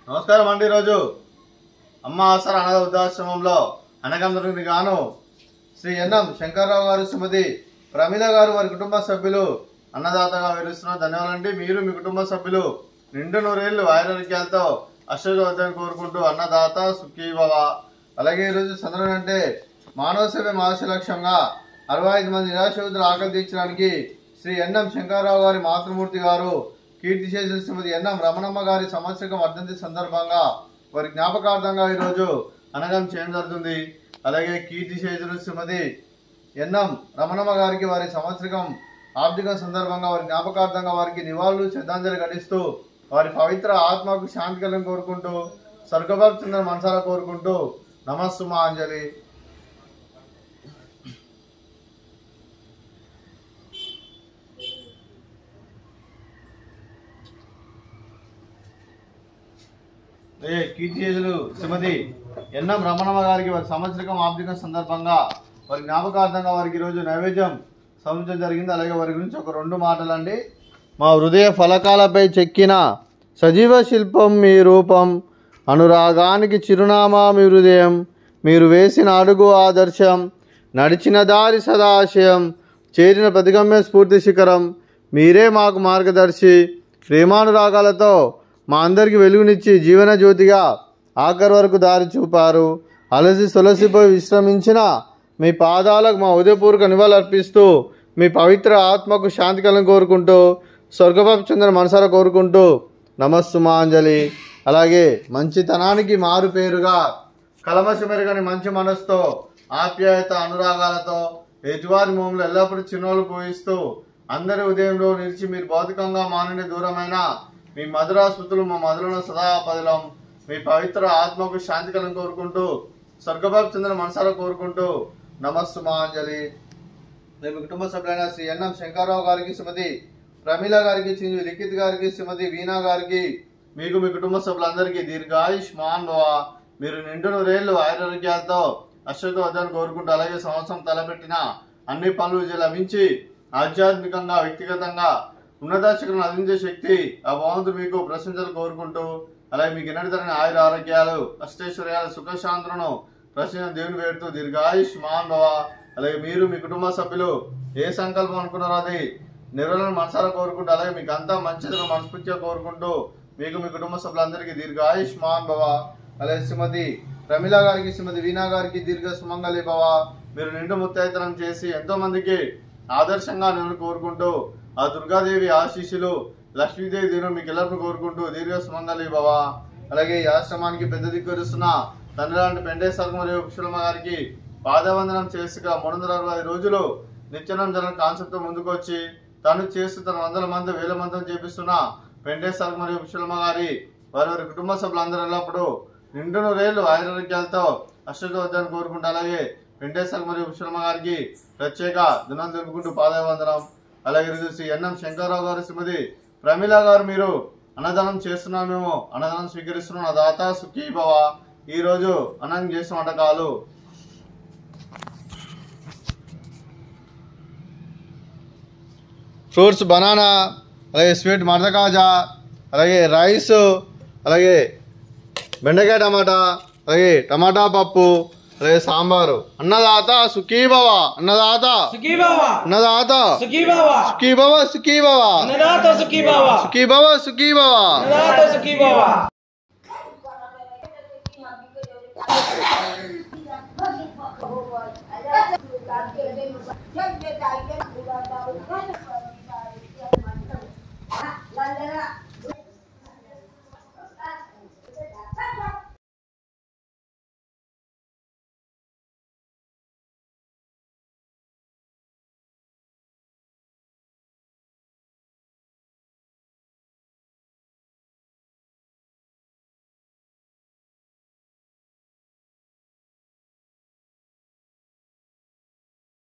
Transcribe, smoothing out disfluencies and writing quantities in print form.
నమస్కారం అండి। ఈరోజు అమ్మ ఆసరా అనాథ వృద్ధాశ్రమంలో అనగందరికి గాను శ్రీ ఎన్ఎం శంకర్రావు గారు, శ్రీమతి ప్రమిళ గారు, వారి కుటుంబ సభ్యులు అన్నదాతగా వివరిస్తున్నారు। ధన్యవాదాలండి। మీరు మీ కుటుంబ సభ్యులు నిండు నూరేళ్లు ఆయురారోగ్యాలతో అష్టోత్తరాన్ని కోరుకుంటూ అన్నదాత సుఖీ భవ। అలాగే ఈరోజు సందర్భం అంటే మానవ సేవ మహర్షి లక్ష్యంగా 65 మంది నిరాశ్రితుల ఆకలి తీర్చడానికి శ్రీ ఎన్ఎం శంకర్రావు గారి మాతృమూర్తి గారు కీర్తిశేషులు శ్రీమతి ఎన్ఎం రమణమ్మ గారి సంవత్సరిక వర్ధంతి సందర్భంగా వారి జ్ఞాపకార్థంగా ఈరోజు అనగం చేయడం జరుగుతుంది। అలాగే కీర్తిశేషులు శ్రీమతి ఎన్ఎం రమణమ్మ గారికి వారి సంవత్సరికం ఆర్థిక సందర్భంగా వారి జ్ఞాపకార్థంగా వారికి నివాళులు శ్రద్ధాంజలి ఘటిస్తూ వారి పవిత్ర ఆత్మకు శాంతి కలను కోరుకుంటూ స్వర్గభాగ్ చంద్ర మనసారా కోరుకుంటూ నమస్సుమాంజలి। కీర్తిశేషులు శ్రీమతి ఎన్ఎం రమణమ్మ గారికి వారి సంవత్సరికం ఆర్థిక సందర్భంగా వారి జ్ఞాపకార్థంగా వారికి ఈరోజు నైవేద్యం సమర్పించడం జరిగింది। అలాగే వారి గురించి ఒక 2 మాటలండి। మా హృదయ ఫలకాలపై చెక్కిన సజీవ శిల్పం మీ రూపం, అనురాగానికి చిరునామా మీ హృదయం, మీరు వేసిన అడుగు ఆదర్శం, నడిచిన దారి సదాశయం, చేరిన ప్రతిగమ్య స్ఫూర్తి శిఖరం, మీరే మాకు మార్గదర్శి, ప్రేమానురాగాలతో మా అందరికీ వెలుగునిచ్చి జీవన జ్యోతిగా ఆఖరి వరకు దారి చూపారు। అలసి సొలసిపోయి విశ్రమించిన మీ పాదాలకు మా ఉదయపూర్వక నివాళులర్పిస్తూ మీ పవిత్ర ఆత్మకు శాంతి కలను కోరుకుంటూ స్వర్గభాగ్ చంద్ర మనసారా కోరుకుంటూ నమస్సుమాంజలి। అలాగే మంచితనానికి మారు పేరుగా కలమషమెరగని మంచి మనసుతో ఆప్యాయత అనురాగాలతో ఎదువారి మోములు ఎల్లప్పుడూ చిన్నోలు పోయిస్తూ అందరి ఉదయంలో నిలిచి మీరు భౌతికంగా మానని దూరమైన మీ మధుర స్మృతులు మా మధురను సదా పదిలం, మీ పవిత్ర ఆత్మకు శాంతి కలను కోరుకుంటూ స్వర్గభాగ్ చంద్ర మనసారా కోరుకుంటూ నమస్సుమాంజలి। మీ కుటుంబ సభ్యులైన శ్రీ ఎన్ఎం శంకర్రావు గారికి, శ్రీమతి ప్రమిళ గారికి, శ్రీ లిఖిత్ గారికి, శ్రీమతి వీణా గారికి, మీకు మీ కుటుంబ సభ్యులందరికీ దీర్ఘాయుష్మాన్ భవ। మీరు నిండు నూరేళ్లు ఆయురారోగ్యాలతో అష్టోత్తరాన్ని కోరుకుంటూ అలాగే సంవత్సరం తలపెట్టిన అన్ని పనులు విజయం లభించి ఆధ్యాత్మికంగా వ్యక్తిగతంగా ఉన్నత శిఖరం అందించే శక్తి ఆ భగవంతుడు మీకు ప్రశంసలు కోరుకుంటూ అలాగే మీకు ఎన్నటి తరగని ఆయుర ఆరోగ్యాలు అష్టైశ్వర్యాలు సుఖశాంతులను ప్రశ్న దేవుని వేడుతూ దీర్ఘాయుష్మాన్ భవ। అలాగే మీరు మీ కుటుంబ సభ్యులు ఏ సంకల్పం అనుకున్నారో అది నెరవేరని మనసారా కోరుకుంటూ అలాగే మీకు అంతా మంచిదని మనస్ఫూర్తిగా కోరుకుంటూ మీకు మీ కుటుంబ సభ్యులందరికీ దీర్ఘాయుష్మాన్ భవ। అలాగే శ్రీమతి ప్రమిళ గారికి, శ్రీమతి వీణా గారికి దీర్ఘ సుమంగళి భవ। మీరు నిండు ముత్తైతనం చేసి ఎంతో మందికి ఆదర్శంగా నేను కోరుకుంటూ ఆ దుర్గాదేవి ఆశీస్సులు లక్ష్మీదేవి దీవులు మీకు ఎల్లరికీ కోరుకుంటూ దీర్ఘ సుమంగళి భవ। అలాగే ఈ ఆశ్రమానికి పెద్ద దిక్కురుస్తున్న తండ్రి లాంటి పెండేశ్వర మరియు పుష్పలమ్మ గారికి పాదవందనం చేసుగా 360 రోజులు నిత్యనం జరగని కాన్సెప్ట్ ముందుకు వచ్చి తను చేస్తూ తన 100 మంది 1000 మందిని చేపిస్తున్న పెండేశ్వర మరియు పుష్పలమ్మ గారి వారి కుటుంబ సభ్యులందరూ ఎల్లప్పుడూ నిండు నూరేళ్లు ఆయురారోగ్యాలతో అష్టోత్తరాన్ని కోరుకుంటూ అలాగే వెంకటేశ్వర మరియు పుష్పలమ్మ గారికి ప్రత్యేక దినం తెలుపుకుంటూ పాదవందనం। అలాగే శ్రీ ఎన్ఎం శంకర్రావు గారు, శ్రీమతి ప్రమిళ గారు, మీరు అన్నదానం చేస్తున్నాం, మేము అన్నదానం స్వీకరిస్తున్నాం, నా దాత సుఖీ భవ। ఈరోజు అన్నం చేసిన వంటకాలు ఫ్రూట్స్ బనానా, అలాగే స్వీట్ మర్దకాజా, అలాగే రైస్, అలాగే బెండకాయ టమాటా, అలాగే టమాటా పప్పు, అలాగే సాంబారు। అన్నదాత సుఖీ భవ, అన్నదాత సుఖీ భవ, అన్నదాత సుఖీ భవ, సుఖీ భవ సుఖీ భవ, అన్నదాత సుఖీ భవ, సుఖీ భవ సుఖీ భవ, అన్నదాత సుఖీ భవ।